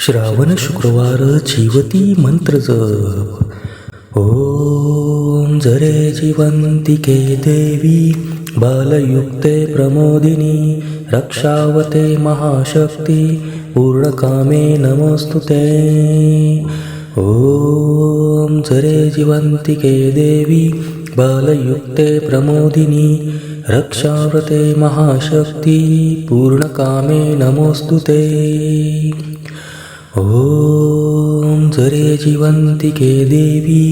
श्रावण शुक्रवार जीवती मंत्र जप। ओम जरे जीवंतिके देवी बालयुक्ते प्रमोदिनी रक्षावते महाशक्ती पूर्णकामे नमोस्तुते। ओम जरे जीवंतिके देवी बालयुक्ते प्रमोदिनी रक्षावते महाशक्ती पूर्णकामे नमोस्तुते। ओम जरे जीवंतिके देवी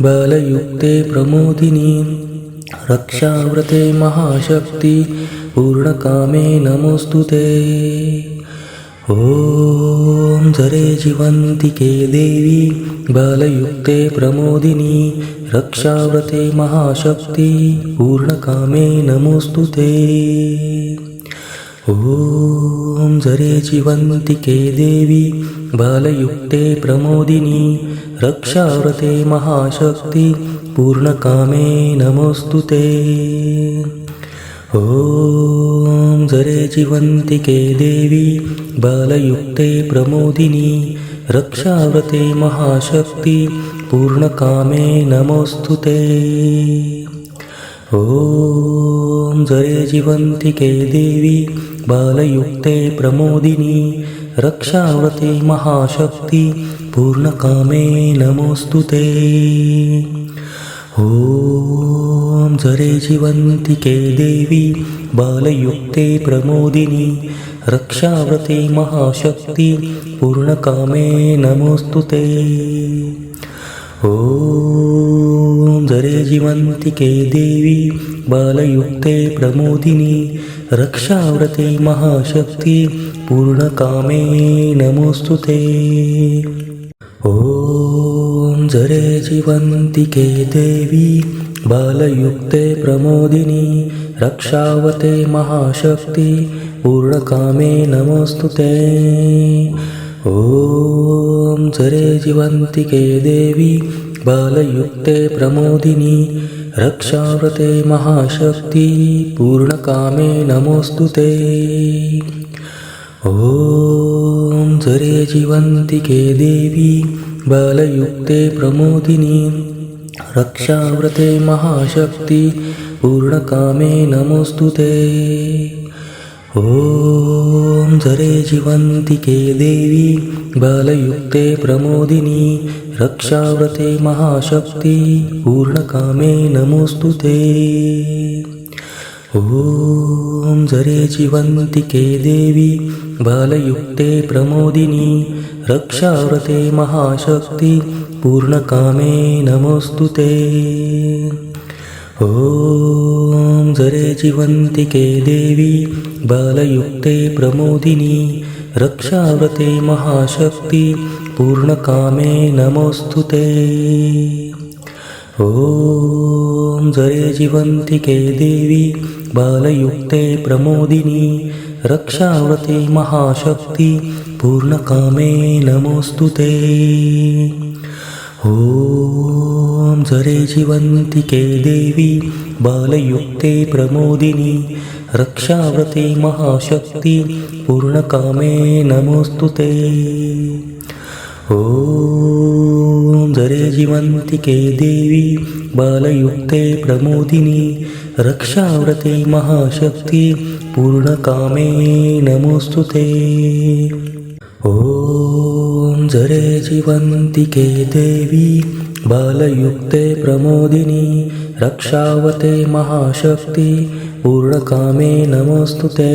बालयुक्ते प्रमोदिनी रक्षाव्रते महाशक्ती पूर्णकामे नमोस्तुते। ओम जरे जीवंतिके देवी बालयुक्ते प्रमोदिनी रक्षाव्रते महाशक्ती पूर्णकामे नमोस्तुते। ओम जरे जीवंतिके देवी बालयुक्ते प्रमोदिनी रक्षाव्रते महाशक्ती पूर्णकामे नमोस्तुते। ओम जरे जीवंतिके देवी बालयुक्ते प्रमोदिनी रक्षाव्रते महाशक्ती पूर्णकामे नमोस्तुते। ओम जरे जीवंतिके देवी बालयुक्ते प्रमोदिनी रक्षावते महाशक्ती पूर्णकामे नमोस्तुते। ओम जरे जीवंतिके देवी बालयुक्ते प्रमोदिनी रक्षावते महाशक्ती पूर्णकामे नमोस्तुते। ओम जरे जीवंतिके देवी बालयुक्ते प्रमोदिनी रक्षाव्रते महाशक्ती पूर्णकामे नमोस्तुते। ओम जरे जीवंतिके देवी बालयुक्ते प्रमोदिनी रक्षावते महाशक्ती पूर्णकामे नमोस्तुते। ओम जरे जीवंतिके देवी बालयुक्ते प्रमोदिनी रक्षाव्रते महाशक्ती पूर्णकामे नमोस्तुते। ओम जरे जीवंतिके देवी बालयुक्ते प्रमोदिनी रक्षाव्रते महाशक्ती पूर्णकामे नमोस्तुते। ओम जरे जीवंतिके देवी बालयुक्ते प्रमोदिनी रक्षाव्रते महाशक्ती पूर्णकामे नमोस्तुते। ओम जरे जीवंतिके देवी बालयुक्ते प्रमोदिनी रक्षाव्रते महाशक्ती पूर्णकामे नमोस्तुते। ओम जरे जीवंतिके देवी बालयुक्ते प्रमोदिनी रक्षाव्रते महाशक्ती पूर्णकामे नमोस्तुते। ओम जरे जीवंतिके देवी बालयुक्ते प्रमोदिनी रक्षाव्रते महाशक्ती पूर्णकामे नमोस्तुते। ओम जरे जीवंतिके देवी बालयुक्ते प्रमोदिनी रक्षाव्रते महाशक्ती पूर्णकामे नमोस्तुते। ओम जरे जीवंतिके देवी बालयुक्ते प्रमोदिनी रक्षाव्रते महाशक्ती पूर्णकामे नमोस्तुते। ओम जरे जीवंतिके देवी बालयुक्ते प्रमोदिनी रक्षावते महाशक्ती पूर्णकामे नमोस्तुते।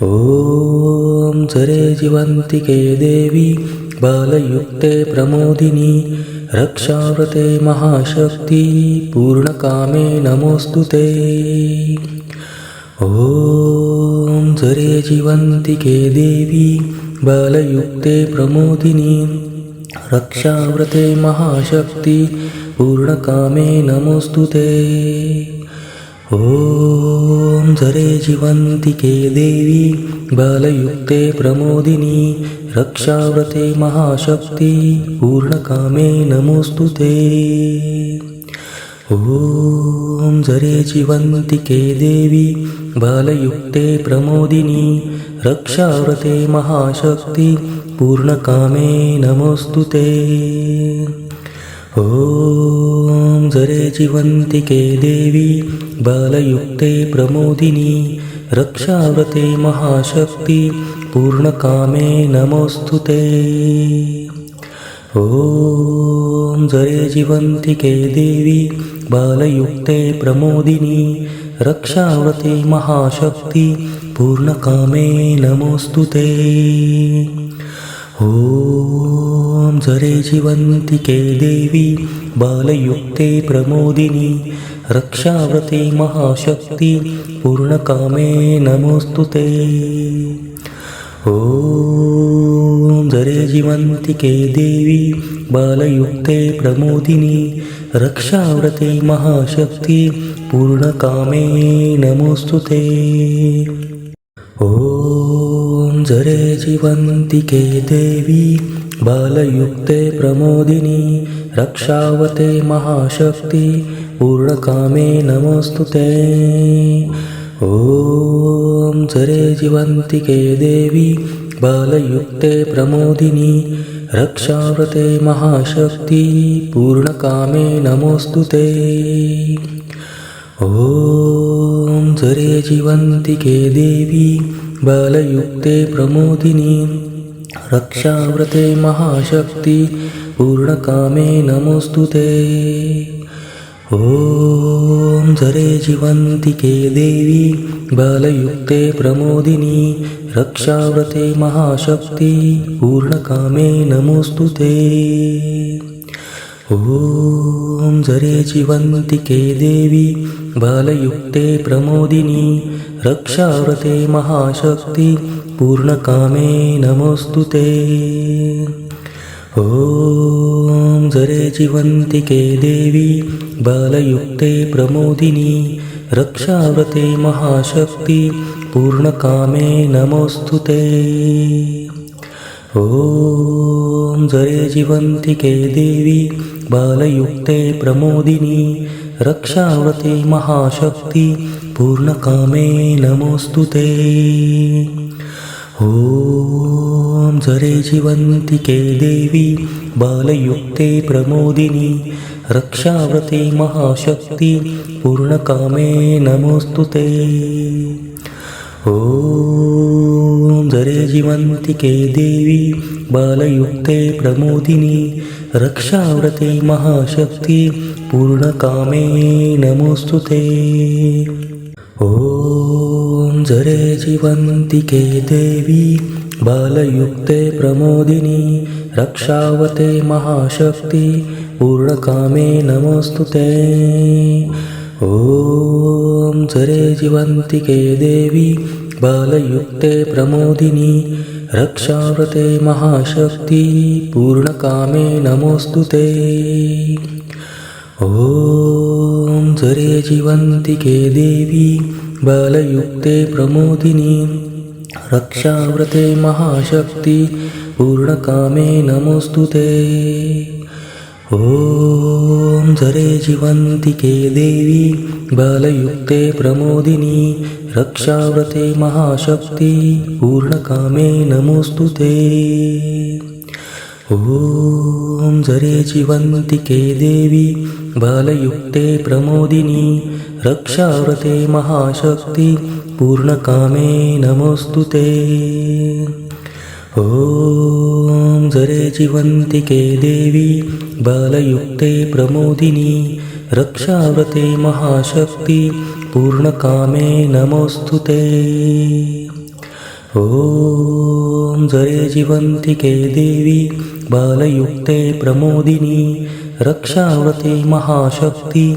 ओम जरे जीवंतिके देवी बालयुक्ते प्रमोदिनी रक्षाव्रते महाशक्ती पूर्णकामे नमोस्तुते। ओम जरे जीवंतिके देवी बालयुक्ते प्रमोदिनी रक्षाव्रते महाशक्ती पूर्णकामे नमोस्तुते। ओम जरे जीवंतिके देवी बालयुक्ते प्रमोदिनी रक्षाव्रते महाशक्ती पूर्णकामे नमोस्तुते। ॐ जरे जीवन्तिके देवी बालयुक्ते प्रमोदिनी रक्षाव्रते महाशक्ति पूर्णकामे नमोऽस्तुते। ॐ जरे जीवन्तिके देवी बालयुक्ते प्रमोदिनी रक्षाव्रते महाशक्ति पूर्णकामे नमोऽस्तुते। ॐ जरे जीवन्तिके देवी बालयुक्ते प्रमोदिनी रक्षाव्रते महाशक्ति पूर्णकामे नमोऽस्तुते। ॐ जरे जीवन्तिके देवी बालयुक्ते प्रमोदिनी रक्षाव्रते महाशक्ति पूर्णकामे नमोऽस्तुते। ॐ जरे जीवन्तिके देवी बालयुक्ते प्रमोदिनी रक्षाव्रते महाशक्ति पूर्णकामे नमोऽस्तुते। ॐ जरे जीवन्तिके देवी बालयुक्ते प्रमोदिनी रक्षावते महाशक्ति पूर्णकामे नमोऽस्तुते। ॐ जरे जीवन्तिके देवी बालयुक्ते प्रमोदिनी रक्षाव्रते महाशक्ति पूर्णकामे नमोऽस्तुते। ॐ जरे जीवन्तिके देवी बालयुक्ते प्रमोदिनी रक्षाव्रते महाशक्ति पूर्णकामे नमोऽस्तुते। ॐ जरे जीवन्तिके देवी बालयुक्ते प्रमोदिनी रक्षाव्रते महाशक्ति पूर्णकामे नमोऽस्तुते। ॐ जरे जीवन्तिके देवी बालयुक्ते प्रमोदिनी रक्षाव्रते महाशक्ति पूर्णकामे नमोऽस्तुते। ॐ जरे जीवन्तिके देवी बालयुक्ते प्रमोदिनी रक्षाव्रते महाशक्ति पूर्णकामे नमोऽस्तुते। ॐ जरे जीवन्तिके देवी बालयुक्ते प्रमोदिनी रक्षाव्रते महाशक्ति पूर्णकामे नमोऽस्तुते। ॐ जरे जीवन्तिके देवी बालयुक्ते प्रमोदिनी रक्षाव्रते महाशक्ति पूर्णकामे नमोऽस्तुते। ॐ जरे जीवन्तिके देवी बालयुक्ते प्रमोदिनी रक्षाव्रते महाशक्ति पूर्णकामे नमोऽस्तुते। ॐ जरे जीवन्तिके देवी बालयुक्ते प्रमोदिनी रक्षावते महाशक्ति पूर्णकामे नमोऽस्तुते। ॐ जरे जीवन्तिके देवी बालयुक्ते प्रमोदिनी रक्षाव्रते महाशक्ति पूर्णकामे नमोऽस्तुते। ॐ जरे जीवन्तिके देवी बालयुक्ते प्रमोदिनी रक्षाव्रते महाशक्ति पूर्णकामे नमोऽस्तुते। ॐ जरे जीवन्तिके देवी बालयुक्ते प्रमोदिनी रक्षाव्रते महाशक्ति पूर्णकामे नमोऽस्तुते। ॐ जरे जीवन्तिके देवी बालयुक्ते प्रमोदिनी रक्षाव्रते महाशक्ति पूर्णकामे नमोऽस्तुते। ॐ जरे जीवन्तिके देवी बालयुक्ते प्रमोदिनी रक्षाव्रते महाशक्ति पूर्णकामे नमोऽस्तुते। ॐ जरे जीवन्तिके देवी बालयुक्ते प्रमोदिनी रक्षाव्रते महाशक्ति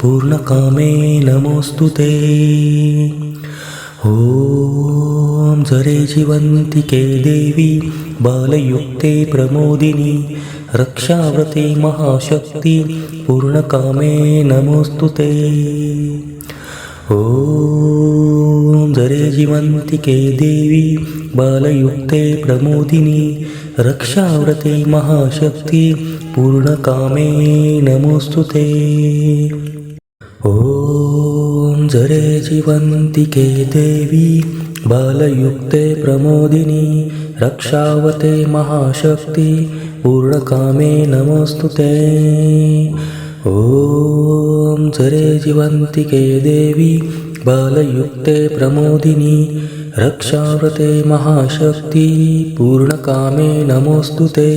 पूर्णकामे नमोऽस्तुते। ॐ जरे जीवन्तिके देवी बालयुक्ते प्रमोदिनी रक्षाव्रते महाशक्ति पूर्णकामे नमोऽस्तुते। ॐ जरे जीवन्तिके देवी बालयुक्ते प्रमोदिनी रक्षाव्रते महाशक्ति पूर्णकामे नमोऽस्तुते। ॐ जरे जीवन्तिके देवी बालयुक्ते प्रमोदिनी रक्षावते महाशक्ति पूर्णकामे नमोस्तुते। ॐ जरे जीवन्तिके देवी बालयुक्ते प्रमोदिनी रक्षावते महाशक्ति पूर्णकामे नमोस्तुते।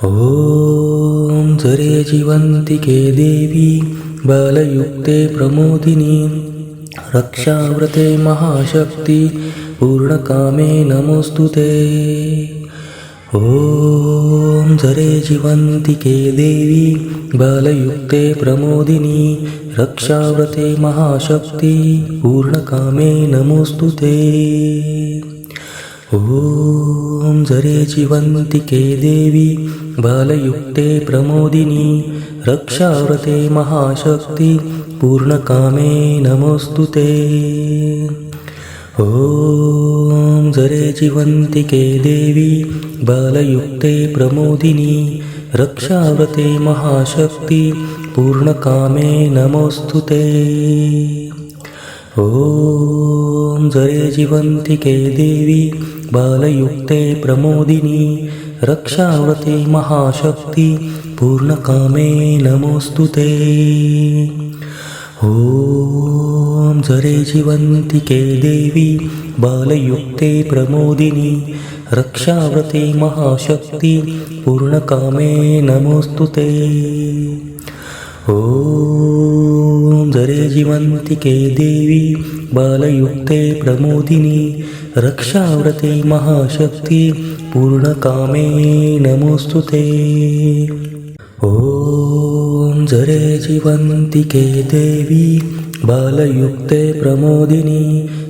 ॐ जरे जीवन्तिके देवी बालयुक्ते प्रमोदिनी रक्षाव्रते महाशक्ति पूर्णकामे नमोस्तुते। ॐ जरे जीवन्तिके देवी बालयुक्ते प्रमोदिनी रक्षाव्रते महाशक्ति पूर्णकामे नमोस्तुते। ॐ जरे जीवन्तिके देवी बालयुक्ते प्रमोदिनी रक्षाव्रते महाशक्ति पूर्णकामे नमोस्तुते। ॐ जरे जीवन्तिके देवी बालयुक्ते प्रमोदिनी रक्षाव्रते महाशक्ति पूर्णकामे नमोस्तुते। ॐ जरे जीवन्तिके देवी बालयुक्ते प्रमोदिनी रक्षावते महाशक्ति पूर्णकामे नमोस्तुते। ॐ जरे जीवन्तिके देवी बालयुक्ते प्रमोदिनी रक्षावते महाशक्ति पूर्णकामे नमोस्तुते। ॐ जरे जीवन्तिके देवी बालयुक्ते प्रमोदिनी रक्षाव्रते महाशक्ति पूर्णकामे नमोस्तुते। ॐ जरे जीवन्तिके देवी बालयुक्ते प्रमोदिनी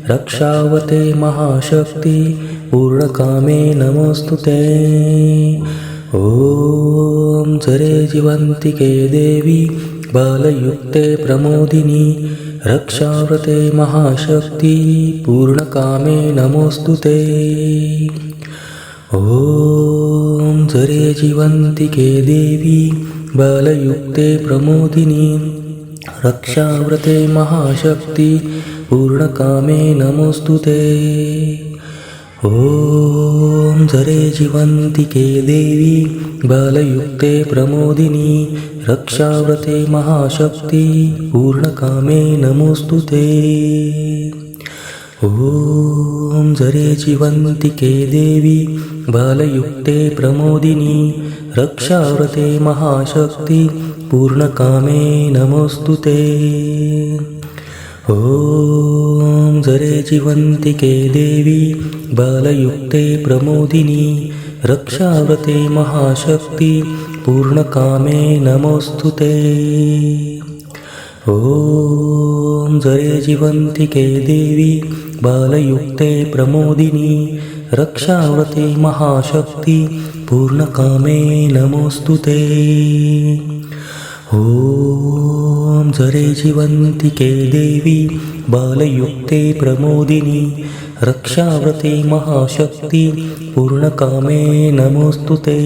रक्षावते महाशक्ति पूर्णकामे नमोस्तुते। ॐ जरे जीवन्तिके देवी बालयुक्ते प्रमोदिनी रक्षाव्रते महाशक्ति पूर्णकामे नमोस्तुते। ॐ जरे जीवन्तिके देवी बालयुक्ते प्रमोदिनी रक्षाव्रते महाशक्ति पूर्णकामे नमोस्तुते। ॐ जरे जीवन्तिके देवी बालयुक्ते प्रमोदिनी रक्षाव्रते महाशक्ति पूर्णकामे नमोस्तुते। ॐ जरे जीवन्तिके देवी बालयुक्ते प्रमोदिनी रक्षाव्रते महाशक्ति पूर्णकामे नमोस्तुते। ॐ जरे जीवन्तिके देवी बालयुक्ते प्रमोदिनी रक्षाव्रते महाशक्ति पूर्णकामे नमोस्तुते। ॐ जरे जीवन्तिके देवी बालयुक्ते प्रमोदिनी रक्षाव्रते महाशक्ति पूर्णकामे नमोस्तुते। ॐ जरे जीवन्तिके देवी बालयुक्ते प्रमोदिनी रक्षाव्रते महाशक्ति पूर्णकामे नमोस्तुते।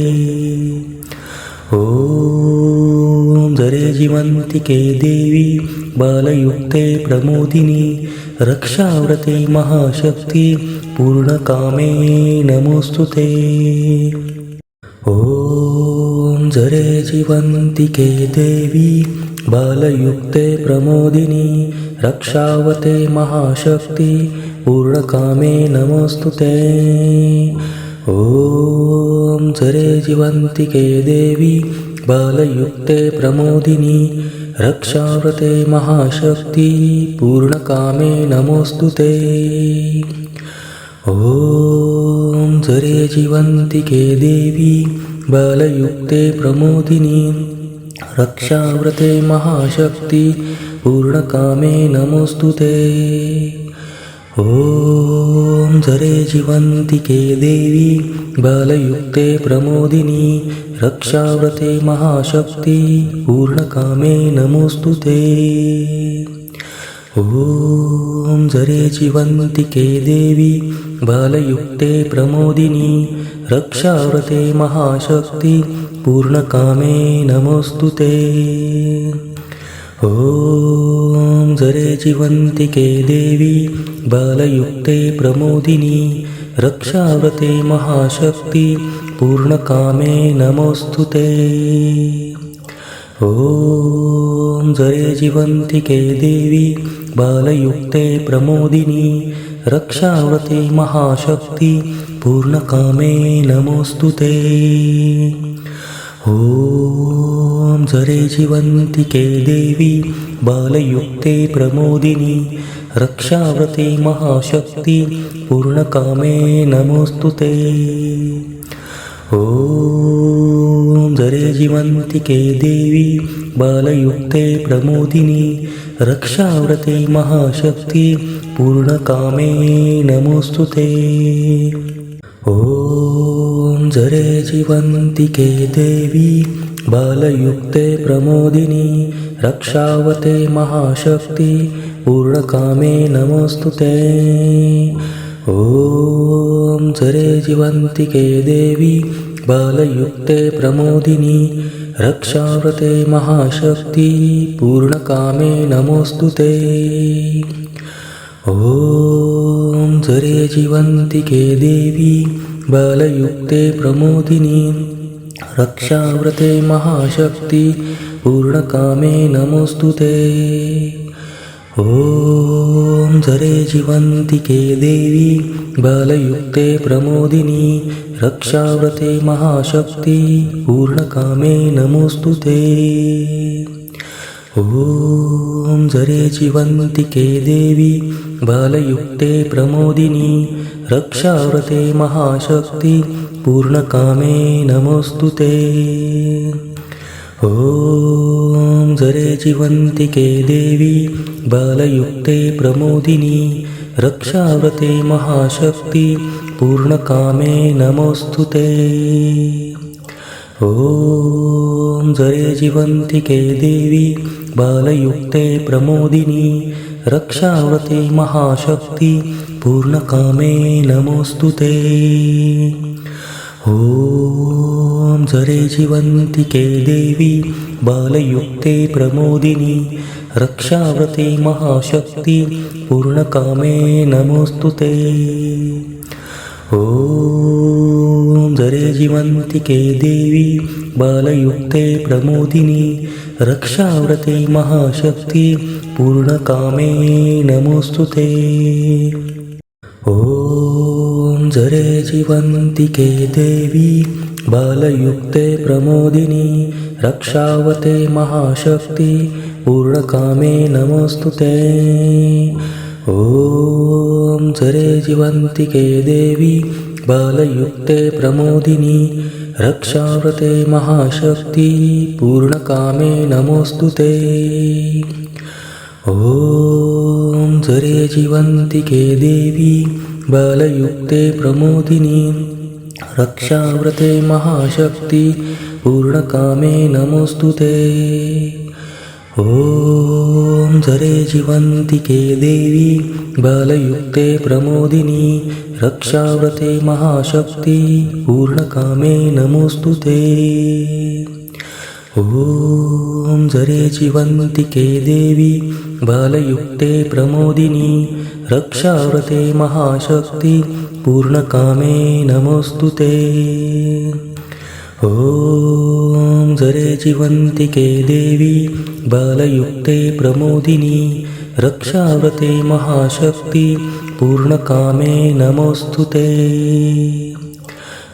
ॐ जरे जीवन्तिके देवी बालयुक्ते प्रमोदिनी रक्षाव्रते महाशक्ति पूर्णकामे नमोस्तुते। ॐ जरे जीवन्तिके देवी बालयुक्ते प्रमोदिनी रक्षावते महाशक्ति पूर्णकामे नमोस्तुते। ॐ जरे जीवन्तिके देवी बालयुक्ते प्रमोदिनी रक्षाव्रते महाशक्ति पूर्णकामे नमोस्तुते। ॐ जरे जीवन्तिके देवी बालयुक्ते प्रमोदिनी रक्षाव्रते महाशक्ति पूर्णकामे नमोस्तुते। ॐ जरे जीवन्तिके देवी बालयुक्ते प्रमोदिनी रक्षाव्रते महाशक्ति पूर्णकामे नमोस्तुते। ॐ जरे जीवन्तिके देवी बालयुक्ते प्रमोदिनी रक्षाव्रते महाशक्ति पूर्णकामे नमोस्तुते। ॐ जरे जीवन्तिके देवी बालयुक्ते प्रमोदिनी रक्षाव्रते महाशक्ति पूर्णकामे नमोऽस्तुते। ॐ जरे जीवन्तिके देवी बालयुक्ते प्रमोदिनी रक्षाव्रते महाशक्ति पूर्णकामे नमोऽस्तुते। ॐ जरे जीवन्तिके देवी बालयुक्ते प्रमोदिनी रक्षाव्रते महाशक्ति पूर्णकामे नमोऽस्तुते। ॐ जरे जीवन्तिके देवी बालयुक्ते प्रमोदिनी रक्षाव्रते महाशक्ति पूर्णकामे नमोऽस्तुते। ॐ जरे जीवन्तिके देवी बालयुक्ते प्रमोदिनी रक्षावते महाशक्ति पूर्णकामे नमोऽस्तुते। ॐ जरे जीवन्तिके देवी बालयुक्ते प्रमोदिनी रक्षाव्रते महाशक्ति पूर्णकामे नमोऽस्तुते। ॐ जरे जीवन्तिके देवी बालयुक्ते प्रमोदिनी रक्षाव्रते महाशक्ति पूर्णकामे नमोऽस्तुते। ॐ जरे जीवन्तिके देवी बालयुक्ते प्रमोदिनी रक्षाव्रते महाशक्ति पूर्णकामे नमोऽस्तुते। ॐ जरे जीवन्तिके देवी बालयुक्ते प्रमोदिनी रक्षाव्रते महाशक्ति पूर्णकामे नमोऽस्तुते। ॐ जरे जीवन्तिके देवी बालयुक्ते प्रमोदिनी रक्षाव्रते महाशक्ति पूर्णकामे नमोऽस्तुते। ॐ जरे जीवन्तिके देवी बालयुक्ते प्रमोदिनी रक्षाव्रते महाशक्ति पूर्णकामे नमोऽस्तुते। ॐ जरे जीवन्तिके देवी बालयुक्ते प्रमोदिनी रक्षाव्रते महाशक्ति पूर्णकामे नमोऽस्तुते। ॐ जरे जीवन्तिके देवी बालयुक्ते प्रमोदिनी रक्षाव्रते महाशक्ति पूर्णकामे नमोऽस्तुते। ॐ जरे जीवन्तिके देवी बालयुक्ते प्रमोदिनी रक्षावते महाशक्ति पूर्णकामे नमोऽस्तुते। ॐ जरे जीवन्तिके देवी बालयुक्ते प्रमोदिनी रक्षाव्रते महाशक्ति पूर्णकामे नमोऽस्तुते। ॐ जरे जीवन्तिके देवी बालयुक्ते प्रमोदिनी रक्षाव्रते महाशक्ति पूर्णकामे नमोऽस्तुते। ॐ जरे जीवन्तिके देवी बालयुक्ते प्रमोदिनी रक्षाव्रते महाशक्ति पूर्णकामे नमोऽस्तुते। ॐ जरे जीवन्तिके देवी बालयुक्ते प्रमोदिनी रक्षाव्रते महाशक्ति पूर्णकामे नमोऽस्तुते। ॐ जरे जीवन्तिके देवी बालयुक्ते प्रमोदिनी रक्षाव्रते महाशक्ति पूर्णकामे नमोऽस्तुते।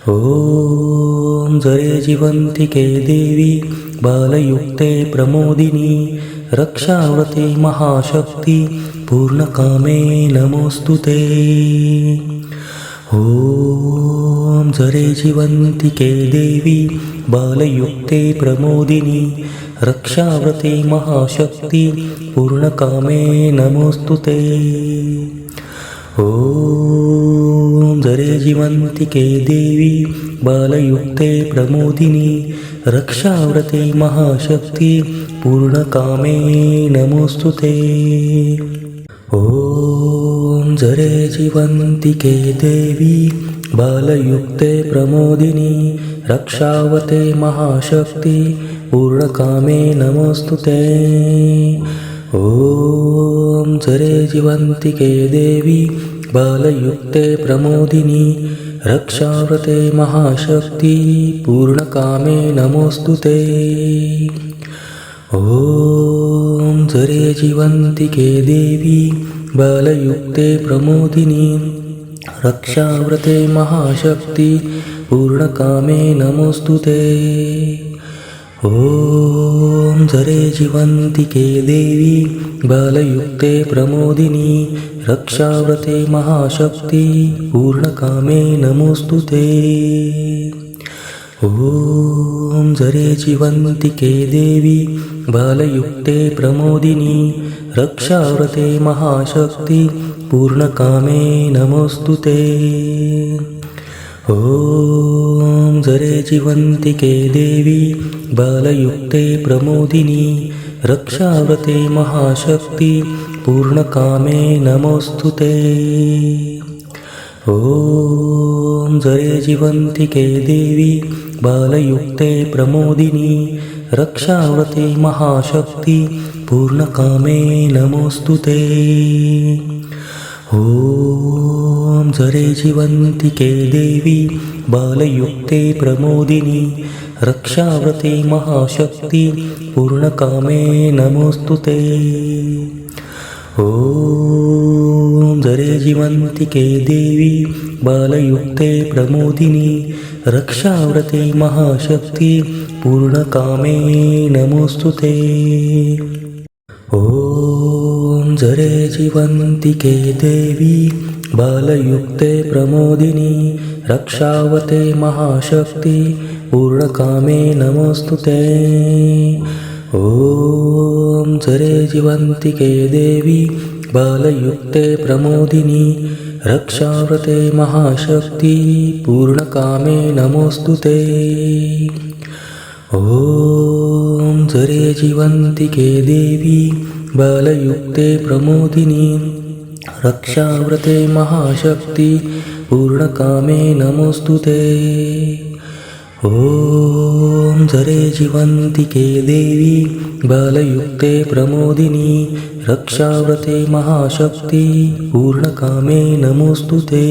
ॐ जरे जीवन्तिके देवी बालयुक्ते प्रमोदिनी रक्षाव्रते महाशक्ति पूर्णकामे नमोऽस्तुते। ॐ जरे जीवन्तिके देवी बालयुक्ते प्रमोदिनी रक्षाव्रते महाशक्ति पूर्णकामे नमोऽस्तुते। ॐ जरे जीवन्तिके देवी बालयुक्ते प्रमोदिनी रक्षाव्रते महाशक्ति पूर्णकामे नमोऽस्तुते। ॐ जरे जीवन्तिके देवी बालयुक्ते प्रमोदिनी रक्षावते महाशक्ति पूर्णकामे नमोस्तुते। ॐ जरे जीवन्तिके देवी बालयुक्ते प्रमोदिनी रक्षावते महाशक्ति पूर्णकामे नमोस्तुते। ॐ जरे जीवन्तिके देवी बालयुक्ते प्रमोदिनी रक्षावते महाशक्ति पूर्णकामे नमोस्तुते। ॐ जरे जीवन्तिके देवी बालयुक्ते प्रमोदिनी रक्षावते महाशक्ति पूर्णकामे नमोस्तुते। ॐ जरे जीवन्तिके देवी बालयुक्ते प्रमोदिनी रक्षावते महाशक्ति पूर्णकामे नमोस्तुते। ॐ जरे जीवन्तिके देवी बालयुक्ते प्रमोदिनी रक्षावते महाशक्ति पूर्णकामे नमोस्तुते। ॐ जरे जीवन्तिके देवी बालयुक्ते प्रमोदिनी रक्षावते महाशक्ति पूर्णकामे नमोस्तुते। ॐ जरे जीवन्तिके देवी बालयुक्ते प्रमोदिनी रक्षावते महाशक्ति पूर्णकामे नमोस्तुते। ॐ जरे जीवन्तिके देवी बालयुक्ते प्रमोदिनी रक्षावते महाशक्ति पूर्णकामे नमोस्तुते। ॐ जरे जीवन्तिके देवी बालयुक्ते प्रमोदिनी रक्षावते महाशक्ति पूर्णकामे नमोस्तुते। ॐ जरे जीवन्तिके देवी बालयुक्ते प्रमोदिनी रक्षावते महाशक्ति पूर्णकामे नमोस्तुते। ॐ जरे जीवन्तिके देवी बालयुक्ते प्रमोदिनी रक्षावते महाशक्ति पूर्णकामे नमोस्तुते। ॐ जरे जीवन्तिके देवी बालयुक्ते प्रमोदिनी रक्षावते महाशक्ति पूर्णकामे नमोस्तुते।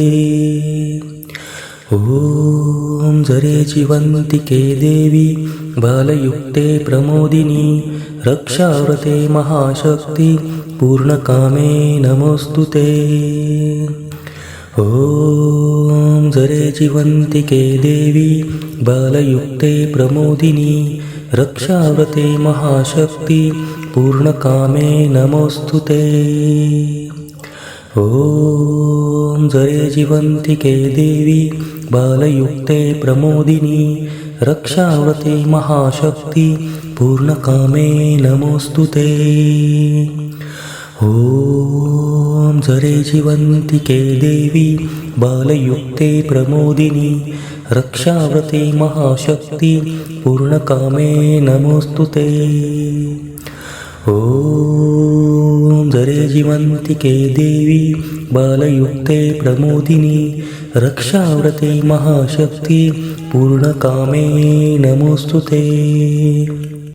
ॐ जरे जीवन्तिके देवी बालयुक्ते प्रमोदिनी रक्षावते महाशक्ति पूर्णकामे नमोस्तुते। ॐ जरे जीवन्तिके देवी बालयुक्ते प्रमोदिनी रक्षावते महाशक्ति पूर्णकामे नमोस्तुते। ॐ जरे जीवन्तिके देवी बालयुक्ते प्रमोदिनी रक्षावते महाशक्ति पूर्णकामे नमोस्तुते। ॐ जरे जीवन्तिके देवी बालयुक्ते प्रमोदिनी रक्षावते महाशक्ति पूर्णकामे नमोस्तुते। ॐ जरे जीवन्तिके देवी बालयुक्ते प्रमोदिनी रक्षावते महाशक्ति पूर्णकामे नमोस्तुते।